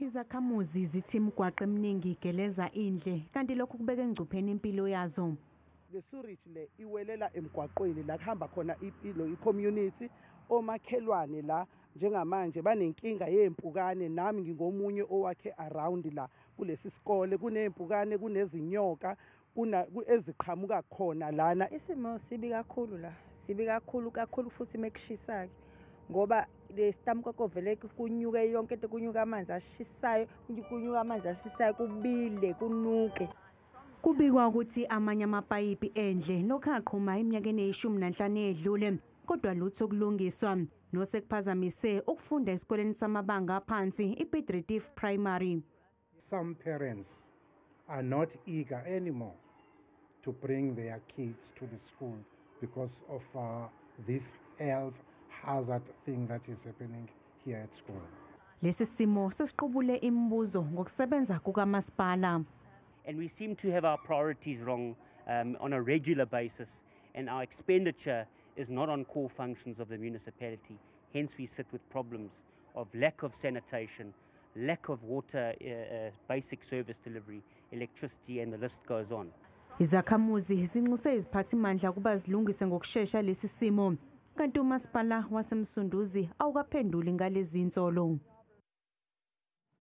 Izakhamuzi zithi imigwaqo eminingi igeleza indle kanti lokhu kubeka engcupheni impilo yazo. Le sewage le iwelela emgwaqeni la kuhamba khona i-community omakhelwane la njengamanje banenkinga yempukane nami ngingomunye owakhe around la kulesi sikole kunempukane kunezinyoka eziqhamuka khona lana. Isimo sibi kakhulu la, sibi kakhulu futhi mekushisaka ngoba lesitamkoko vele kunyuke yonke into, kunyuka amanzi ashisayo, kubile kunuke. Kubikwa ukuthi amanye amapayipi Endle lokhu aqhuma eminyakeni e15 edlule kodwa lutho kulungiswa nosekuphazamise ukufunda esikoleni samabanga aphansi i-Piet Primary. Some parents are not eager anymore to bring their kids to the school because of this health hazard thing that is happening here at school. Lesi simo sesiqubule imibuzo ngokusebenza kukamasipala. And we seem to have our priorities wrong on a regular basis, and our expenditure is not on core functions of the municipality. Hence we sit with problems of lack of sanitation, lack of water, basic service delivery, electricity, and the list goes on. Izakhamuzi zinxuse iziphathimandla kuba zilungise ngokusheshsha lesi simo kanti umasipala waseMsunduzi awukaphenduli ngalezi nsolo.